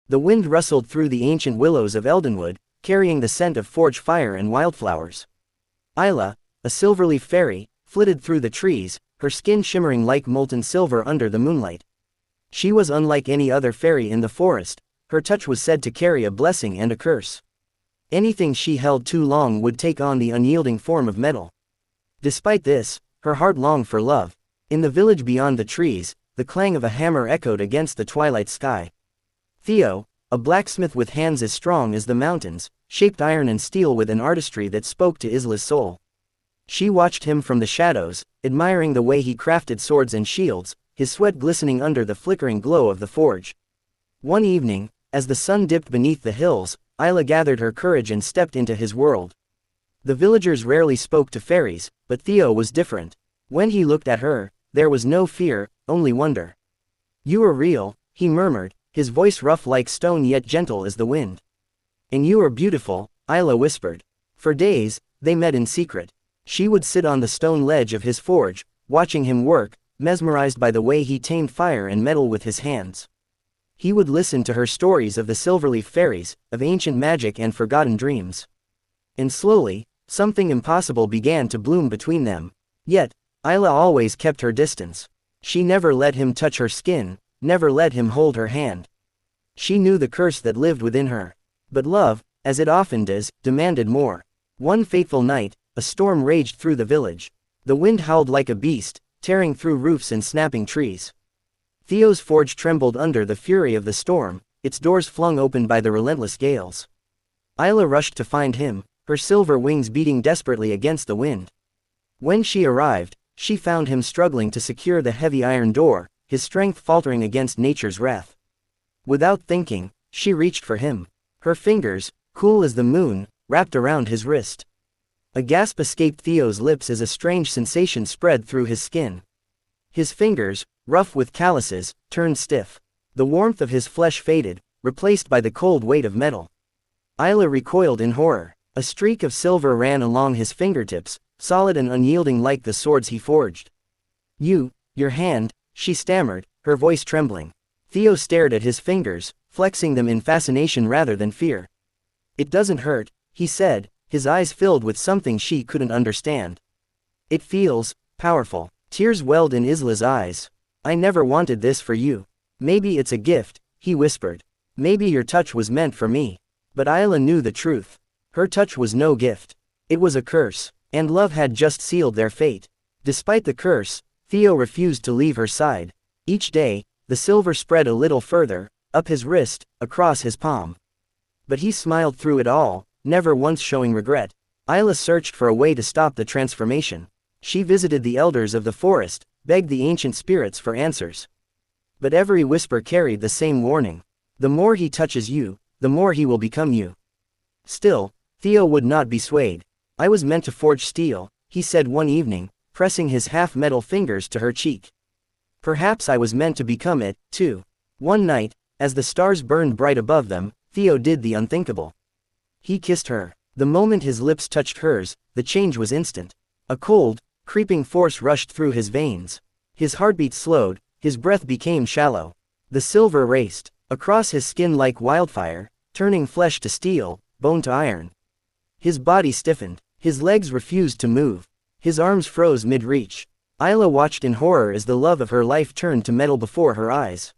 The wind rustled through the ancient willows of Eldenwood, carrying the scent of forge fire and wildflowers. Isla, a silverleaf fairy, flitted through the trees, her skin shimmering like molten silver under the moonlight. She was unlike any other fairy in the forest. Her touch was said to carry a blessing and a curse. Anything she held too long would take on the unyielding form of metal. Despite this, her heart longed for love. In the village beyond the trees, the clang of a hammer echoed against the twilight sky. Theo, a blacksmith with hands as strong as the mountains, shaped iron and steel with an artistry that spoke to Isla's soul. She watched him from the shadows, admiring the way he crafted swords and shields, his sweat glistening under the flickering glow of the forge. One evening, as the sun dipped beneath the hills, Isla gathered her courage and stepped into his world. The villagers rarely spoke to fairies, but Theo was different. When he looked at her, there was no fear, only wonder. "You are real," he murmured, his voice rough like stone yet gentle as the wind. "And you are beautiful," Isla whispered. For days, they met in secret. She would sit on the stone ledge of his forge, watching him work, mesmerized by the way he tamed fire and metal with his hands. He would listen to her stories of the Silverleaf fairies, of ancient magic and forgotten dreams. And slowly, something impossible began to bloom between them. Yet, Isla always kept her distance. She never let him touch her skin, never let him hold her hand. She knew the curse that lived within her. But love, as it often does, demanded more. One fateful night, a storm raged through the village. The wind howled like a beast, tearing through roofs and snapping trees. Theo's forge trembled under the fury of the storm, its doors flung open by the relentless gales. Isla rushed to find him, her silver wings beating desperately against the wind. When she arrived, she found him struggling to secure the heavy iron door, his strength faltering against nature's wrath. Without thinking, she reached for him. Her fingers, cool as the moon, wrapped around his wrist. A gasp escaped Theo's lips as a strange sensation spread through his skin. His fingers, rough with calluses, turned stiff. The warmth of his flesh faded, replaced by the cold weight of metal. Isla recoiled in horror. A streak of silver ran along his fingertips, solid and unyielding like the swords he forged. Your hand," she stammered, her voice trembling. Theo stared at his fingers, flexing them in fascination rather than fear. "It doesn't hurt," he said, his eyes filled with something she couldn't understand. "It feels powerful." Tears welled in Isla's eyes. "I never wanted this for you. Maybe it's a gift," he whispered. "Maybe your touch was meant for me." But Isla knew the truth. Her touch was no gift. It was a curse, and love had just sealed their fate. Despite the curse, Theo refused to leave her side. Each day, the silver spread a little further, up his wrist, across his palm. But he smiled through it all, never once showing regret. Isla searched for a way to stop the transformation. She visited the elders of the forest, begged the ancient spirits for answers. But every whisper carried the same warning. The more he touches you, the more he will become you. Still, Theo would not be swayed. "I was meant to forge steel," he said one evening, pressing his half-metal fingers to her cheek. "Perhaps I was meant to become it, too." One night, as the stars burned bright above them, Theo did the unthinkable. He kissed her. The moment his lips touched hers, the change was instant. A cold, creeping force rushed through his veins. His heartbeat slowed, his breath became shallow. The silver raced across his skin like wildfire, turning flesh to steel, bone to iron. His body stiffened, his legs refused to move, his arms froze mid-reach. Isla watched in horror as the love of her life turned to metal before her eyes.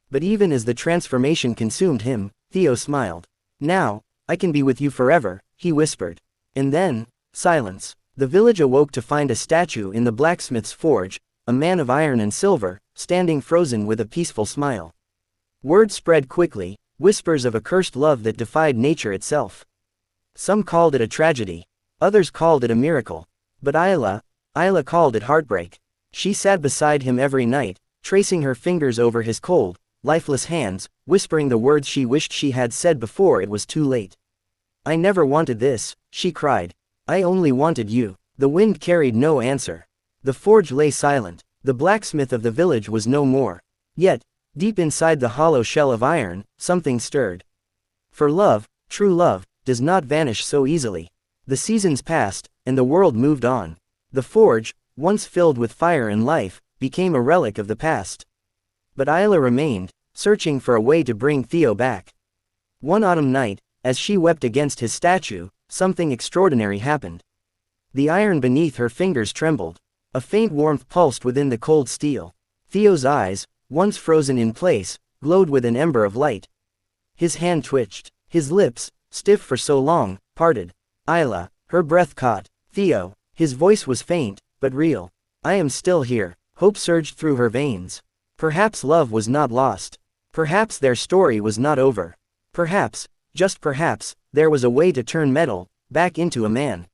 But even as the transformation consumed him, Theo smiled. "Now, I can be with you forever," he whispered. And then, silence. The village awoke to find a statue in the blacksmith's forge, a man of iron and silver, standing frozen with a peaceful smile. Word spread quickly, whispers of a cursed love that defied nature itself. Some called it a tragedy, others called it a miracle. But Isla called it heartbreak. She sat beside him every night, tracing her fingers over his cold, lifeless hands, whispering the words she wished she had said before it was too late. "I never wanted this," she cried. "I only wanted you." The wind carried no answer. The forge lay silent. The blacksmith of the village was no more. Yet, deep inside the hollow shell of iron, something stirred. For love, true love, does not vanish so easily. The seasons passed, and the world moved on. The forge, once filled with fire and life, became a relic of the past. But Isla remained, searching for a way to bring Theo back. One autumn night, as she wept against his statue, something extraordinary happened. The iron beneath her fingers trembled. A faint warmth pulsed within the cold steel. Theo's eyes, once frozen in place, glowed with an ember of light. His hand twitched. His lips, stiff for so long, parted. Isla, her breath caught. Theo. His voice was faint, but real. I am still here. Hope surged through her veins. Perhaps love was not lost. Perhaps their story was not over. Perhaps, just perhaps, there was a way to turn metal back into a man.